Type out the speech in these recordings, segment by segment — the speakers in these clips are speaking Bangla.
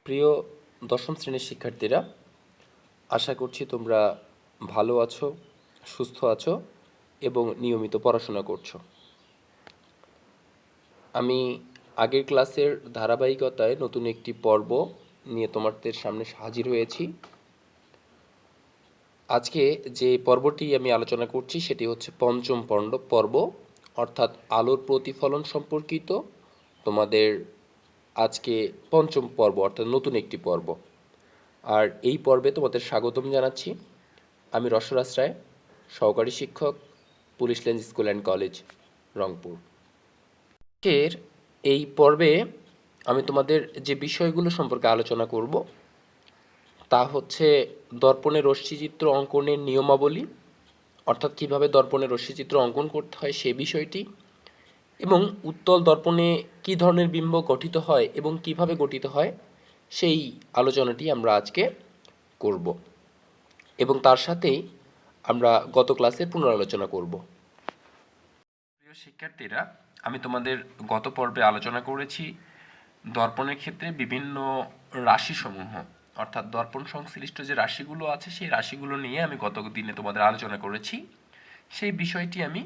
প্রিয় দশম শ্রেণীর শিক্ষার্থীরা, আশা করছি তোমরা ভালো আছো, সুস্থ আছো এবং নিয়মিত পড়াশোনা করছো। আমি আগের ক্লাসের ধারাবাহিকতায় নতুন একটি পর্ব নিয়ে তোমাদের সামনে হাজির হয়েছি। আজকে যে পর্বটি আমি আলোচনা করছি সেটি হচ্ছে পঞ্চম পর্ব, অর্থাৎ আলোর প্রতিফলন সম্পর্কিত তোমাদের আজকে পঞ্চম পর্ব, অর্থাৎ নতুন একটি পর্ব। আর এই পর্বে তোমাদের স্বাগতম জানাচ্ছি। আমি রসরাজ রায়, সহকারী শিক্ষক, police range school and college, Rangpur. এর এই পর্বে আমি তোমাদের যে বিষয়গুলো সম্পর্কে আলোচনা করব তা হচ্ছে দর্পণে রশ্মিচিত্র অঙ্কনের নিয়মাবলী, অর্থাৎ কীভাবে দর্পণে রশ্মিচিত্র অঙ্কন করতে হয় সে বিষয়টি, এবং উত্তল দর্পণে কী ধরনের বিম্ব গঠিত হয় এবং কিভাবে গঠিত হয় সেই আলোচনাটি আমরা আজকে করব, এবং তার সাথেই আমরা গত ক্লাসের পুনরালোচনা করব। প্রিয় শিক্ষার্থীরা, আমি তোমাদের গত পর্বে আলোচনা করেছি দর্পণের ক্ষেত্রে বিভিন্ন রাশিসমূহ, অর্থাৎ দর্পণ সংশ্লিষ্ট যে রাশিগুলো আছে সেই রাশিগুলো নিয়ে আমি গত দিনে তোমাদের আলোচনা করেছি। সেই বিষয়টি আমি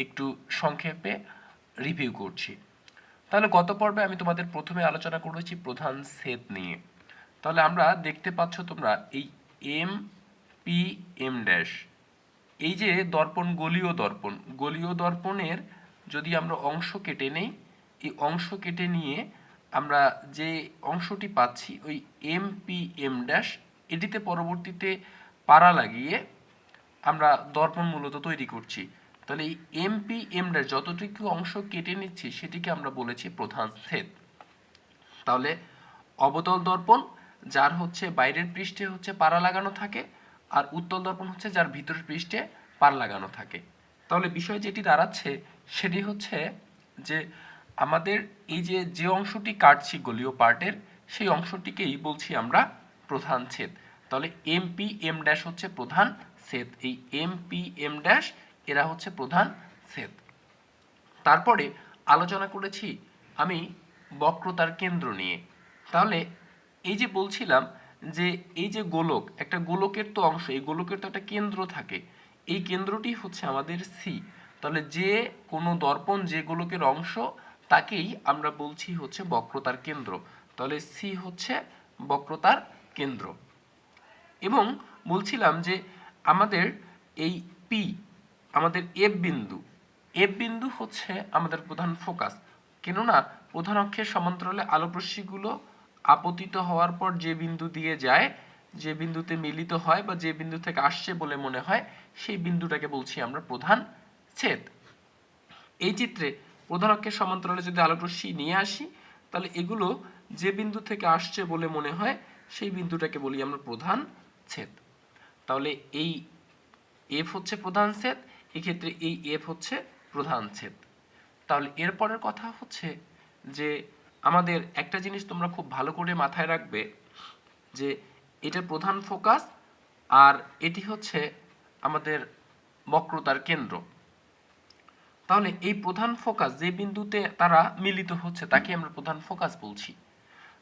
একটু সংক্ষেপে রিভিউ করছি। তাহলে গত পর্বে আমি তোমাদের প্রথমে আলোচনা করেছি প্রধান ছেদ নিয়ে। তাহলে আমরা দেখতে পাচ্ছ তোমরা এই এম পি এম ড্যাশ, এই যে দর্পণ গলীয় দর্পণের যদি আমরা অংশ কেটে নেই, এই অংশ কেটে নিয়ে আমরা যে অংশটি পাচ্ছি ওই এম পি এম ড্যাশ, এটিতে পরবর্তীতে পাড়া লাগিয়ে আমরা দর্পণ মূলত তৈরি করছি। তাহলে এই এম পি এম ড্যাশ যতটুকু অংশ কেটে নিচ্ছি সেটিকে আমরা বলেছি প্রধান ছেদ। তাহলে অবতল দর্পণ যার হচ্ছে বাইরের পৃষ্ঠে হচ্ছে পাড়া লাগানো থাকে, আর উত্তল দর্পণ হচ্ছে যার ভিতরের পৃষ্ঠে পাড় লাগানো থাকে। তাহলে বিষয় যেটি দাঁড়াচ্ছে সেটি হচ্ছে যে আমাদের এই যে অংশটি কাটছি গলীয় পার্টের, সেই অংশটিকেই বলছি আমরা প্রধান ছেদ। তাহলে এম পি এম ড্যাশ হচ্ছে প্রধান ছেদ, এই এম পি এম ড্যাশ এরা হচ্ছে প্রধান ছেদ। তারপরে আলোচনা করেছি আমি বক্রতার কেন্দ্র নিয়ে। তাহলে এই যে বলছিলাম যে এই যে গোলক, একটা গোলকের তো অংশ, এই গোলকের তো একটা কেন্দ্র থাকে, এই কেন্দ্রটি হচ্ছে আমাদের সি। তাহলে যে কোনো দর্পণ যে গোলকের অংশ তাকেই আমরা বলছি হচ্ছে বক্রতার কেন্দ্র। তাহলে সি হচ্ছে বক্রতার কেন্দ্র। এবং বলছিলাম যে আমাদের এই পি, আমাদের এফ বিন্দু হচ্ছে আমাদের প্রধান ফোকাস। কেননা প্রধান অক্ষের সমান্তরালে আলোকরশ্মিগুলো আপতিত হওয়ার পর যে বিন্দু দিয়ে যায়, যে বিন্দুতে মিলিত হয় বা যে বিন্দু থেকে আসছে বলে মনে হয়, সেই বিন্দুটাকে বলছি আমরা প্রধান ছেদ। এই চিত্রে প্রধান অক্ষের সমান্তরালে যদি আলোকরশ্মি নিয়ে আসি, তাহলে এগুলো যে বিন্দু থেকে আসছে বলে মনে হয় সেই বিন্দুটাকে বলি আমরা প্রধান ছেদ। তাহলে এই এফ হচ্ছে প্রধান ছেদ, এক্ষেত্রে এই এফ হচ্ছে প্রধান ছেদ। তাহলে এরপরের কথা হচ্ছে যে আমাদের একটা জিনিস তোমরা খুব ভালো করে মাথায় রাখবে যে এটা প্রধান ফোকাস আর এটি হচ্ছে আমাদের বক্রতার কেন্দ্র। তাহলে এই প্রধান ফোকাস যে বিন্দুতে তারা মিলিত হচ্ছে তাকে আমরা প্রধান ফোকাস বলছি।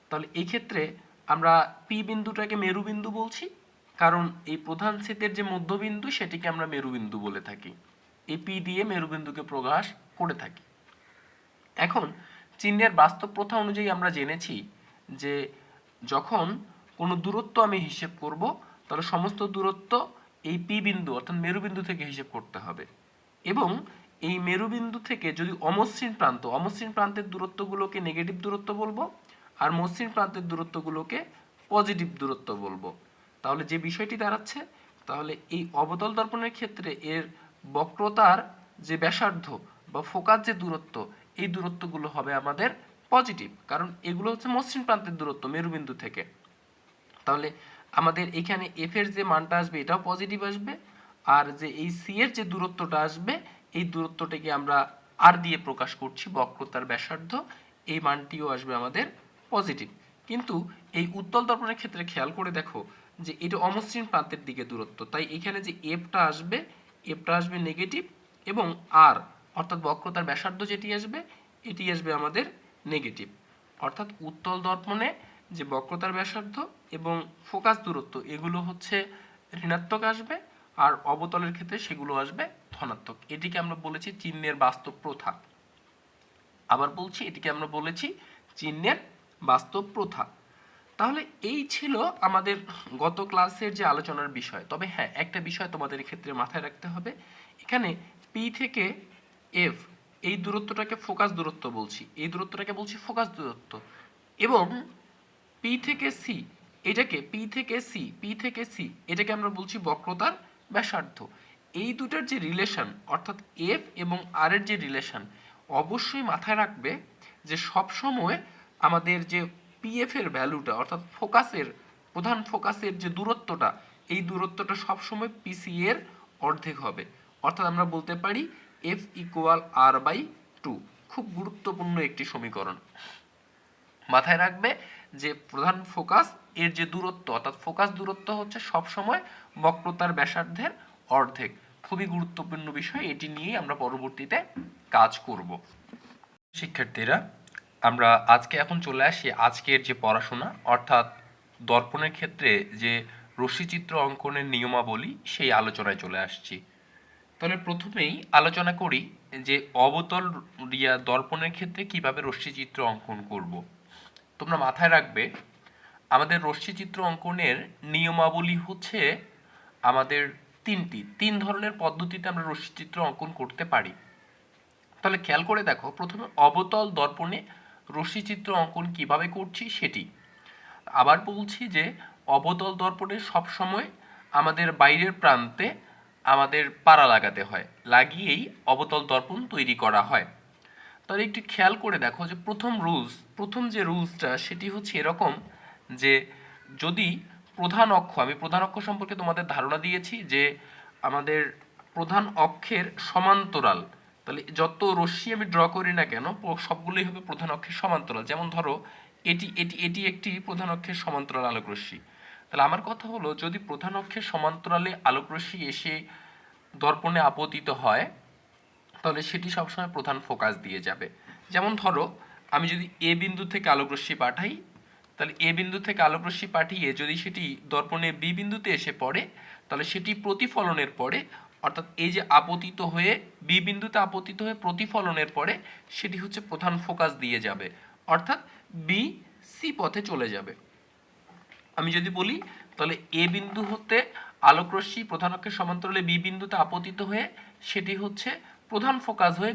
তাহলে এই ক্ষেত্রে আমরা পি বিন্দুটাকে মেরুবিন্দু বলছি, কারণ এই প্রধান ছেদের যে মধ্যবিন্দু সেটিকে আমরা মেরুবিন্দু বলে থাকি। এই পি দিয়ে মেরুবিন্দুকে প্রকাশ করে থাকি। এখন চিহ্নের বাস্তব প্রথা অনুযায়ী আমরা জেনেছি যে যখন কোনো দূরত্ব আমি হিসেব করব, তাহলে সমস্ত দূরত্ব এই পি বিন্দু অর্থাৎ মেরুবিন্দু থেকে হিসেব করতে হবে। এবং এই মেরুবিন্দু থেকে যদি অমসৃণ প্রান্তের দূরত্বগুলোকে নেগেটিভ দূরত্ব বলবো, আর মসৃণ প্রান্তের দূরত্বগুলোকে পজিটিভ দূরত্ব বলবো। তাহলে যে বিষয়টি দাঁড়াচ্ছে, তাহলে এই অবতল দর্পণের ক্ষেত্রে এর বক্রতার যে ব্যাসার্ধ বা ফোকাস যে দূরত্ব, এই দূরত্বগুলো হবে আমাদের পজিটিভ, কারণ এগুলো হচ্ছে মসৃণ প্রান্তের দূরত্ব মেরুবিন্দু থেকে। তাহলে আমাদের এখানে এফ এর যে মানটা আসবে এটাও পজিটিভ আসবে, আর যে এই সি এর যে দূরত্বটা আসবে এই দূরত্বটাকে আমরা আর দিয়ে প্রকাশ করছি, বক্রতার ব্যাসার্ধ, এই মানটিও আসবে আমাদের পজিটিভ। কিন্তু এই উত্তল দর্পণের ক্ষেত্রে খেয়াল করে দেখো যে এটা অমসৃণ প্রান্তের দিকে দূরত্ব, তাই এখানে যে এফটা আসবে নেগেটিভ, এবং আর অর্থাৎ বক্রতার ব্যাসার্ধ যেটি আসবে এটি আসবে আমাদের নেগেটিভ। অর্থাৎ উত্তল দর্পণে যে বক্রতার ব্যাসার্ধ এবং ফোকাস দূরত্ব এগুলো হচ্ছে ঋণাত্মক আসবে, আর অবতলের ক্ষেত্রে সেগুলো আসবে ধনাত্মক। এটিকে আমরা বলেছি চিহ্নের বাস্তব প্রথা। আবার বলছি, এটিকে আমরা বলেছি চিহ্নের বাস্তব প্রথা। তাহলে এই ছিল আমাদের গত ক্লাসের যে আলোচনার বিষয়। তবে হ্যাঁ, একটা বিষয় তোমাদের ক্ষেত্রে মাথায় রাখতে হবে, এখানে পি থেকে এফ এই দূরত্বটাকে ফোকাস দূরত্ব বলছি, এই দূরত্বটাকে বলছি ফোকাস দূরত্ব, এবং পি থেকে সি এটাকে আমরা বলছি বক্রতার ব্যাসার্ধ। এই দুটার যে রিলেশন, অর্থাৎ এফ এবং আর এর যে রিলেশন, অবশ্যই মাথায় রাখবে যে সব সময় আমাদের যে পিএফ এর ভ্যালুটা, অর্থাৎ প্রধান ফোকাসের যে দূরত্বটা, এই দূরত্বটা সবসময় পিসি এর অর্ধেক হবে। অর্থাৎ আমরা বলতে পারি এফ ইকুয়াল আর বাই 2। খুব গুরুত্বপূর্ণ একটি সমীকরণ। মাথায় রাখবে যে প্রধান ফোকাস এর যে দূরত্ব, অর্থাৎ ফোকাস দূরত্ব হচ্ছে সবসময় বক্রতার ব্যাসার্ধের অর্ধেক। খুবই গুরুত্বপূর্ণ বিষয়, এটি নিয়েই আমরা পরবর্তীতে কাজ করব। শিক্ষার্থীরা, আমরা এখন চলে আসি আজকের যে পড়াশোনা, অর্থাৎ দর্পণের ক্ষেত্রে যে রশ্মিচিত্র অঙ্কনের নিয়মাবলী, সেই আলোচনায় চলে আসছি। তাহলে প্রথমেই আলোচনা করি যে অবতল দর্পণের ক্ষেত্রে কিভাবে রশ্মিচিত্র অঙ্কন করব। তোমরা মাথায় রাখবে আমাদের রশ্মিচিত্র অঙ্কনের নিয়মাবলী হচ্ছে আমাদের তিন ধরনের পদ্ধতিতে আমরা রশ্মিচিত্র অঙ্কন করতে পারি। তাহলে খেয়াল করে দেখো, প্রথমে অবতল দর্পণে রশ্মিচিত্র অঙ্কন কিভাবে করছি সেটি। আবার বলছি যে অবতল দর্পণে সবসময় আমাদের বাইরের প্রান্তে আমাদের পাড়া লাগাতে হয়, লাগিয়েই অবতল দর্পণ তৈরি করা হয়। তাহলে একটু খেয়াল করে দেখো যে প্রথম যে রুলসটা সেটি হচ্ছে এরকম যে যদি আমি প্রধান অক্ষ সম্পর্কে তোমাদের ধারণা দিয়েছি যে আমাদের প্রধান অক্ষের সমান্তরাল, তাহলে যত রশ্মি আমি ড্র করি না কেন সবগুলোই হবে প্রধান অক্ষের সমান্তরাল। যেমন ধরো এটি একটি প্রধান অক্ষের সমান্তরাল আলোক রশ্মি। তাহলে আমার কথা হলো, যদি প্রধান অক্ষের সমান্তরালে আলোক রশ্মি এসে দর্পণে আপতিত হয়, তাহলে সেটি সবসময় প্রধান ফোকাস দিয়ে যাবে। যেমন ধরো আমি যদি এ বিন্দু থেকে আলোকরশ্মি পাঠাই, তাহলে এ বিন্দু থেকে আলোকরশ্মি পাঠিয়ে যদি সেটি দর্পণে বি বিন্দুতে এসে পড়ে, তাহলে সেটি প্রতিফলনের পরে, অর্থাৎ এই যে আপতিত হয়ে বি বিন্দুতে আপতিত হয়ে প্রতিফলনের পরে সেটি হচ্ছে প্রধান ফোকাস দিয়ে যাবে, অর্থাৎ বি সি পথে চলে যাবে। আমি যদি বলি, তাহলে এ বিন্দু হতে আলোকরশ্মি প্রধান অক্ষের সমান্তরালে বি বিন্দুতে আপতিত হয়ে সেটি হচ্ছে প্রধান ফোকাস হয়ে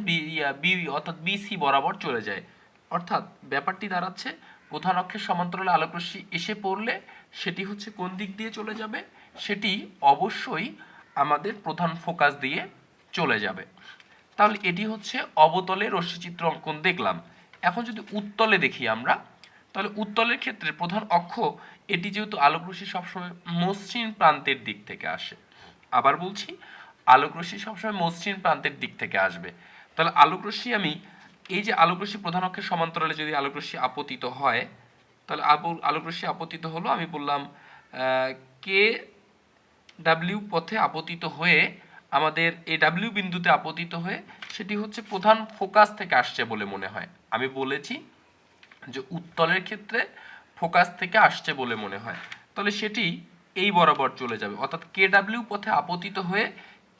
অর্থাৎ বিসি বরাবর চলে যায়। অর্থাৎ ব্যাপারটি দাঁড়াচ্ছে, প্রধান অক্ষের সমান্তরালে আলোকরশ্মি এসে পড়লে সেটি হচ্ছে কোন দিক দিয়ে চলে যাবে, সেটি অবশ্যই আমাদের প্রধান ফোকাস দিয়ে চলে যাবে। তাহলে এটি হচ্ছে অবতলে রশ্মিচিত্র অঙ্কন দেখলাম। এখন যদি উত্তলে দেখি আমরা, তাহলে উত্তলের ক্ষেত্রে প্রধান অক্ষ এটি যেহেতু আলোকরশ্মি সবসময় মসৃণ প্রান্তের দিক থেকে আসে, আবার বলছি আলোকরশ্মি সবসময় মসৃণ প্রান্তের দিক থেকে আসবে। তাহলে আলোকরশ্মি এই যে আলোকরশ্মি প্রধান অক্ষের সমান্তরালে যদি আলোকরশ্মি আপতিত হয়, তাহলে আলোকরশ্মি আপতিত হলো, আমি বললাম কে ডাব্লিউ পথে আপতিত হয়ে আমাদের এই ডাব্লিউ বিন্দুতে আপতিত হয়ে সেটি হচ্ছে প্রধান ফোকাস থেকে আসছে বলে মনে হয়। আমি বলেছি যে উত্তলের ক্ষেত্রে ফোকাস থেকে আসছে বলে মনে হয়, তাহলে সেটি এই বরাবর চলে যাবে, অর্থাৎ কে ডাব্লিউ পথে আপতিত হয়ে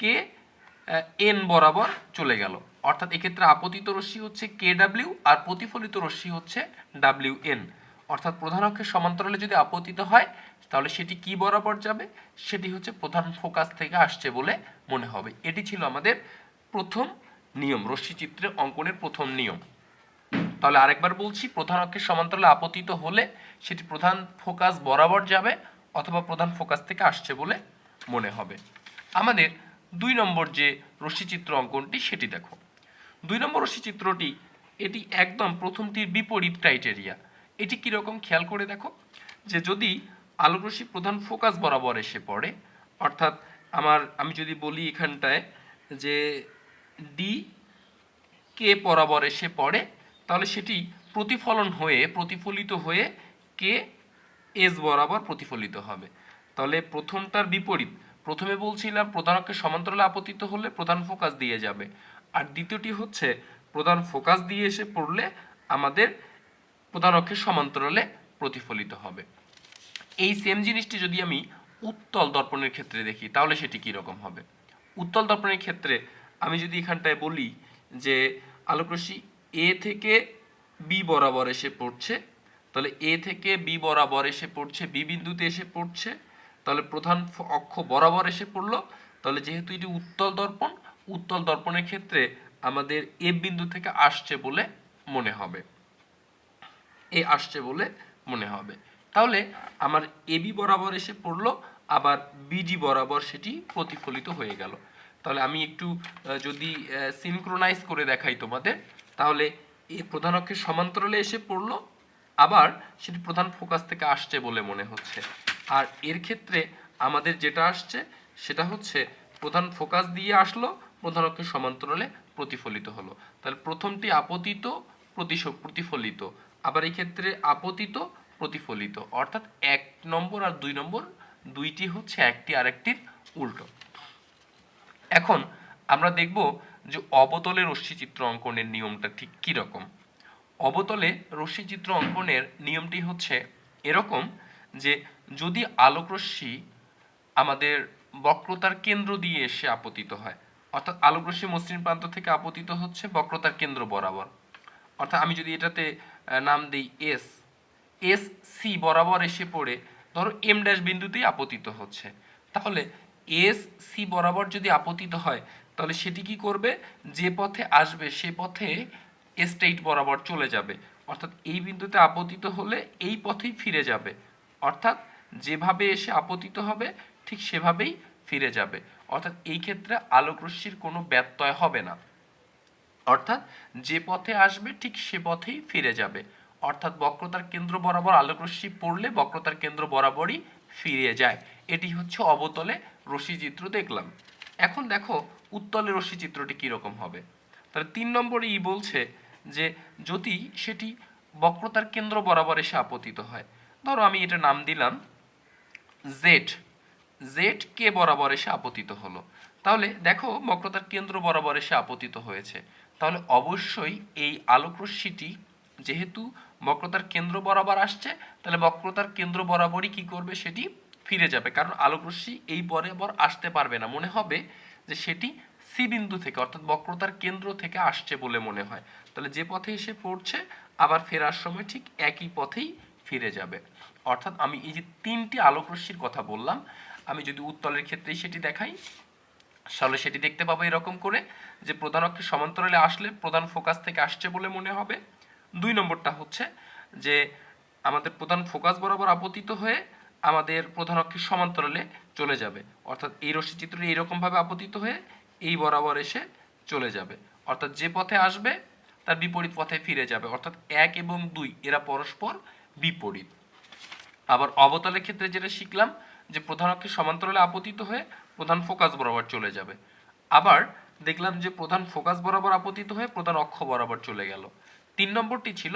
কে এন বরাবর চলে গেল। অর্থাৎ এক্ষেত্রে আপতিত রশ্মি হচ্ছে কে ডাব্লিউ আর প্রতিফলিত রশ্মি হচ্ছে ডাব্লিউ এন। অর্থাৎ প্রধান অক্ষের সমান্তরালে যদি আপতিত হয়, তাহলে সেটি কি বরাবর যাবে, সেটি হচ্ছে প্রধান ফোকাস থেকে আসছে বলে মনে হবে। এটি ছিল আমাদের প্রথম নিয়ম, রশ্মিচিত্রে অঙ্কনের প্রথম নিয়ম। তাহলে আরেকবার বলছি, প্রধান অক্ষের সমান্তরালে আপতিত হলে সেটি প্রধান ফোকাস বরাবর যাবে অথবা প্রধান ফোকাস থেকে আসছে বলে মনে হবে। আমাদের 2 নম্বর যে রশ্মিচিত্র অঙ্কনটি সেটি দেখো। 2 নম্বর রশ্মিচিত্রটি এটি একদম প্রথমটির বিপরীত ক্রাইটেরিয়া। এটি কীরকম খেয়াল করে দেখো, যে যদি আলোকরশ্মি প্রধান ফোকাস বরাবর এসে পড়ে, অর্থাৎ আমি যদি বলি এখানটায় যে ডি কে বরাবর এসে পড়ে, তাহলে সেটি প্রতিফলিত হয়ে কে এস বরাবর প্রতিফলিত হবে। তাহলে প্রথমটার বিপরীত, প্রথমে বলছিলাম প্রধান অক্ষের সমান্তরালে আপতিত হলে প্রধান ফোকাস দিয়ে যাবে, আর দ্বিতীয়টি হচ্ছে প্রধান ফোকাস দিয়ে এসে পড়লে আমাদের প্রধান অক্ষের সমান্তরালে প্রতিফলিত হবে। এই সেম জিনিসটি যদি আমি উত্তল দর্পণের ক্ষেত্রে দেখি তাহলে সেটি কীরকম হবে। উত্তল দর্পণের ক্ষেত্রে আমি যদি এখানটায় বলি যে আলোকরশ্মি এ থেকে বি বরাবর এসে পড়ছে, তাহলে এ থেকে বি বরাবর এসে পড়ছে, বি বিন্দুতে এসে পড়ছে, তাহলে প্রধান অক্ষ বরাবর এসে পড়লো, তাহলে যেহেতু এটি উত্তল দর্পণ, উত্তল দর্পণের ক্ষেত্রে আমাদের এ বিন্দু থেকে আসছে বলে মনে হবে, আসছে বলে মনে হবে। তাহলে আমার এবি বরাবর এসে পড়লো, আবার বিডি বরাবর সেটি প্রতিফলিত হয়ে গেল। তাহলে আমি একটু যদি সিনক্রোনাইজ করে দেখাই তোমাদের, তাহলে এ প্রধান অক্ষের সমান্তরালে এসে পড়লো, আবার সেটি প্রধান ফোকাস থেকে আসছে বলে মনে হচ্ছে। আর এর ক্ষেত্রে আমাদের যেটা আসছে সেটা হচ্ছে প্রধান ফোকাস দিয়ে আসলো, প্রধান অক্ষের সমান্তরালে প্রতিফলিত হলো। তাহলে প্রথমটি আপতিত, প্রতিফলিত, আবার এই ক্ষেত্রে আপতিত, প্রতিফলিত, অর্থাৎ 1 নম্বর আর 2 নম্বর দুইটি হচ্ছে একটি আরেকটির উল্টো। এখন আমরা দেখব যে অবতলে রশ্মিচিত্র অঙ্কনের নিয়মটা ঠিক কী রকম। অবতলে রশ্মিচিত্র অঙ্কনের নিয়মটি হচ্ছে এরকম যে যদি আলোকরশ্মি আমাদের বক্রতার কেন্দ্র দিয়ে এসে আপতিত হয়, অর্থাৎ আলোকরশ্মি মসৃণ প্রান্ত থেকে আপতিত হচ্ছে বক্রতার কেন্দ্র বরাবর, অর্থাৎ আমি যদি এটাতে নাম দিই এস, এস সি বরাবর এসে পড়ে ধরো এম ড্যাশ বিন্দুতেই আপতিত হচ্ছে, তাহলে এস সি বরাবর যদি আপতিত হয় তাহলে সেটি কি করবে, যে পথে আসবে সে পথে স্ট্রেইট বরাবর চলে যাবে, অর্থাৎ এই বিন্দুতে আপতিত হলে এই পথেই ফিরে যাবে, অর্থাৎ যেভাবে এসে আপতিত হবে ঠিক সেভাবেই ফিরে যাবে, অর্থাৎ এই ক্ষেত্রে আলোকরশ্মির কোনো ব্যত্যয় হবে না, অর্থাৎ যে পথে আসবে ঠিক সে পথেই ফিরে যাবে, অর্থাৎ বক্রতার কেন্দ্র বরাবর আলোকরশ্মি পড়লে বক্রতার কেন্দ্র বরাবরই ফিরে যায়। এটি হচ্ছে অবতলে রশ্মিচিত্র দেখলাম। এখন দেখো উত্তলে রশ্মিচিত্রটি কীরকম হবে। তাহলে 3 নম্বরে বলছে যে যদি সেটি বক্রতার কেন্দ্র বরাবর এসে আপতিত হয়, ধরো আমি এটা নাম দিলাম জেড, জেড কে বরাবর এসে আপতিত হলো, তাহলে দেখো বক্রতার কেন্দ্র বরাবর এসে আপতিত হয়েছে, তাহলে অবশ্যই এই আলোকরশ্মিটি যেহেতু বক্রতার কেন্দ্র বরাবর আসছে, তাহলে বক্রতার কেন্দ্র বরাবরই কি করবে, সেটি ফিরে যাবে, কারণ আলোকরশ্মি এই বরাবর আসতে পারবে না, মনে হবে যে সেটি সি বিন্দু থেকে অর্থাৎ বক্রতার কেন্দ্র থেকে আসছে বলে মনে হয়, তাহলে যে পথে এসে পড়ছে আবার ফেরার সময় ঠিক একই পথেই ফিরে যাবে। অর্থাৎ আমি এই যে 3টি আলোকরশ্মির কথা বললাম, আমি যদি উত্তলের ক্ষেত্রেই সেটি দেখাই তাহলে সেটি দেখতে পাবো এরকম করে যে প্রধান অক্ষের সমান্তরালে আসলে প্রধান ফোকাস থেকে আসছে বলে মনে হবে। 2 নম্বরটা হচ্ছে যে আমাদের প্রধান ফোকাস বরাবর আপতিত হয়ে আমাদের প্রধান অক্ষের সমান্তরালে চলে যাবে, অর্থাৎ এই রশ্মিচিত্রটি এইরকমভাবে আপতিত হয়ে এই বরাবর এসে চলে যাবে, অর্থাৎ যে পথে আসবে তার বিপরীত পথে ফিরে যাবে, অর্থাৎ 1 এবং 2 এরা পরস্পর বিপরীত। আবার অবতলের ক্ষেত্রে যেটা শিখলাম যে প্রধান অক্ষের সমান্তরালে আপতিত হয়ে প্রধান ফোকাস বরাবর চলে যাবে, আবার দেখলাম যে প্রধান ফোকাস বরাবর আপতিত হয়ে প্রধান অক্ষ বরাবর চলে গেল। 3 নম্বরটি ছিল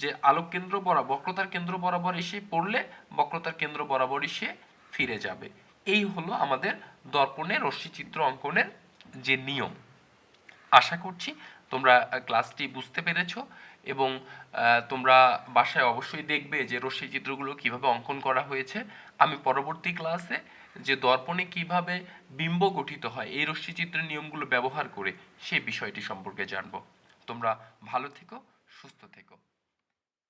যে আলোক কেন্দ্র বরাবর বক্রতার কেন্দ্র বরাবর এসে পড়লে বক্রতার কেন্দ্র বরাবর এসে ফিরে যাবে। এই হলো আমাদের দর্পণে রশ্মিচিত্র অঙ্কনের যে নিয়ম। আশা করছি তোমরা ক্লাসটি বুঝতে পেরেছো এবং তোমরা বাসায় অবশ্যই দেখবে যে রশ্মিচিত্রগুলো কিভাবে অঙ্কন করা হয়েছে। আমি পরবর্তী ক্লাসে যে দর্পণে কিভাবে বিম্ব গঠিত হয় এই রশ্মিচিত্রের নিয়মগুলো ব্যবহার করে সেই বিষয়টি সম্পর্কে জানবো। তোমরা ভালো থেকো, সুস্থ থেকো।